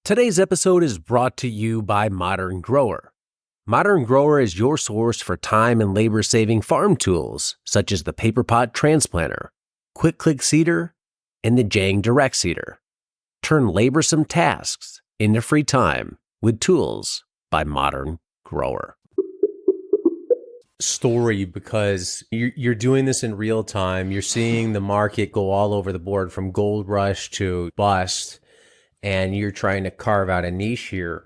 Today's episode is brought to you by Modern Grower. Modern Grower is your source for time and labor-saving farm tools, such as the Paper Pot Transplanter, Quick Click Seeder, and the Jang Direct Seeder. Turn laborsome tasks into free time with tools by Modern Grower. Story, because you're doing this in real time. You're seeing the market go all over the board from gold rush to bust, and you're trying to carve out a niche here.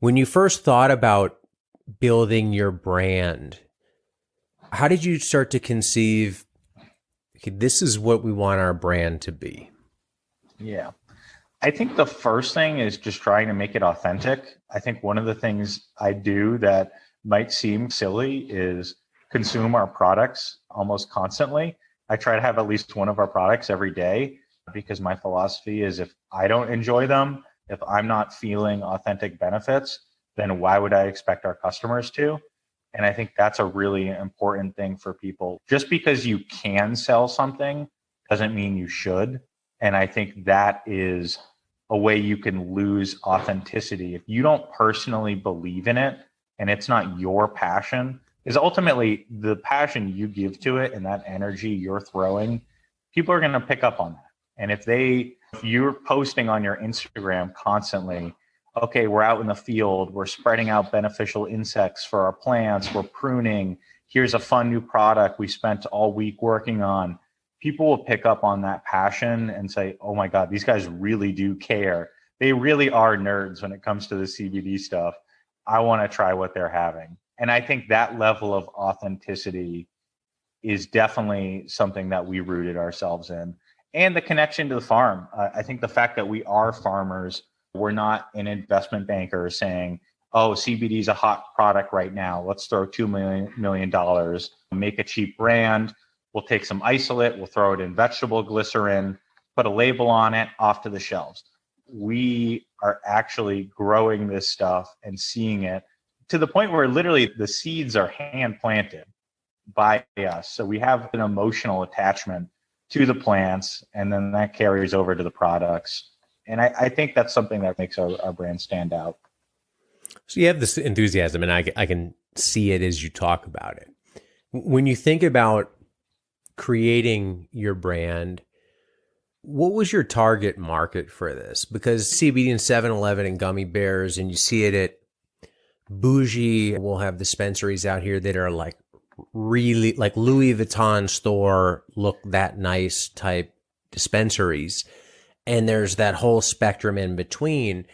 When you first thought about building your brand, how did you start to conceive, okay, this is what we want our brand to be? Yeah. I think the first thing is just trying to make it authentic. I think one of the things I do that might seem silly is consume our products almost constantly. I try to have at least one of our products every day because my philosophy is if I don't enjoy them, if I'm not feeling authentic benefits, then why would I expect our customers to? And I think that's a really important thing for people. Just because you can sell something doesn't mean you should. And I think that is a way you can lose authenticity. If you don't personally believe in it and it's not your passion, is ultimately the passion you give to it and that energy you're throwing, people are going to pick up on that. And if you're posting on your Instagram constantly, okay, we're out in the field, we're spreading out beneficial insects for our plants, we're pruning, here's a fun new product we spent all week working on, people will pick up on that passion and say, oh my God, these guys really do care. They really are nerds when it comes to the CBD stuff. I want to try what they're having. And I think that level of authenticity is definitely something that we rooted ourselves in. And the connection to the farm. I think the fact that we are farmers, we're not an investment banker saying, oh, CBD is a hot product right now. Let's throw $2 million, make a cheap brand. We'll take some isolate, we'll throw it in vegetable glycerin, put a label on it, off to the shelves. We are actually growing this stuff and seeing it to the point where literally the seeds are hand planted by us. So we have an emotional attachment to the plants, and then that carries over to the products. And I think that's something that makes our brand stand out. So you have this enthusiasm, and I can see it as you talk about it. When you think about creating your brand, what was your target market for this? Because CBD and 7-Eleven and gummy bears, and you see it at bougie, we'll have dispensaries out here that are like really like Louis Vuitton store, look that nice type dispensaries. And there's that whole spectrum in between.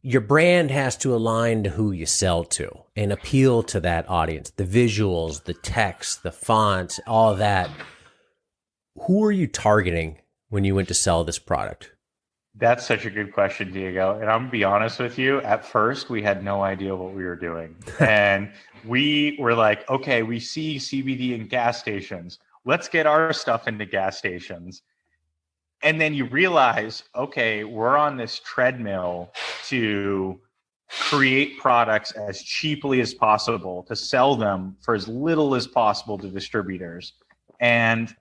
Your brand has to align to who you sell to and appeal to that audience, the visuals, the text, the fonts, all that. Who are you targeting when you went to sell this product? That's such a good question, Diego. And I'm going to be honest with you. At first, we had no idea what we were doing. And we were like, okay, we see CBD in gas stations. Let's get our stuff into gas stations. And then you realize, okay, we're on this treadmill to create products as cheaply as possible, to sell them for as little as possible to distributors. And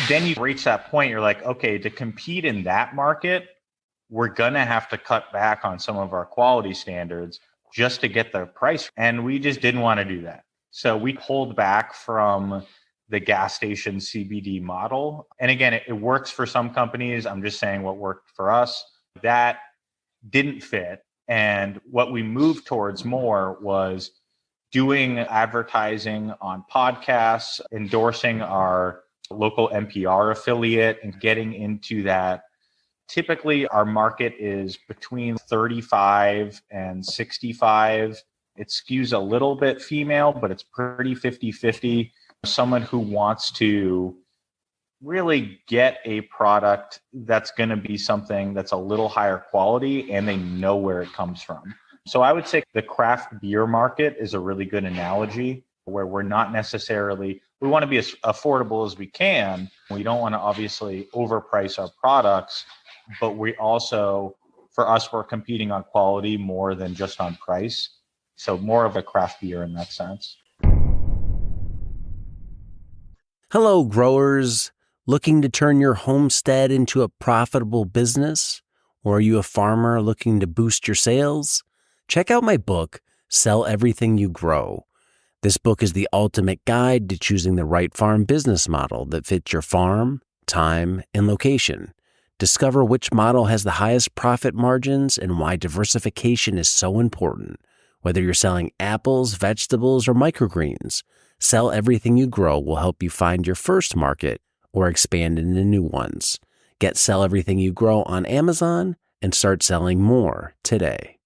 then you reach that point, you're like, okay, to compete in that market, we're going to have to cut back on some of our quality standards just to get the price. And we just didn't want to do that. So we pulled back from the gas station CBD model. And again, it works for some companies. I'm just saying what worked for us. That didn't fit. And what we moved towards more was doing advertising on podcasts, endorsing our local NPR affiliate, and getting into that. Typically, our market is between 35 and 65. It skews a little bit female, but it's pretty 50-50. Someone who wants to really get a product that's going to be something that's a little higher quality and they know where it comes from. So I would say the craft beer market is a really good analogy where we're not necessarily, we want to be as affordable as we can. We don't want to obviously overprice our products, but we also, for us, we're competing on quality more than just on price. So more of a craft beer in that sense. Hello, growers. Looking to turn your homestead into a profitable business? Or are you a farmer looking to boost your sales? Check out my book, Sell Everything You Grow. This book is the ultimate guide to choosing the right farm business model that fits your farm, time, and location. Discover which model has the highest profit margins and why diversification is so important. Whether you're selling apples, vegetables, or microgreens, Sell Everything You Grow will help you find your first market or expand into new ones. Get Sell Everything You Grow on Amazon and start selling more today.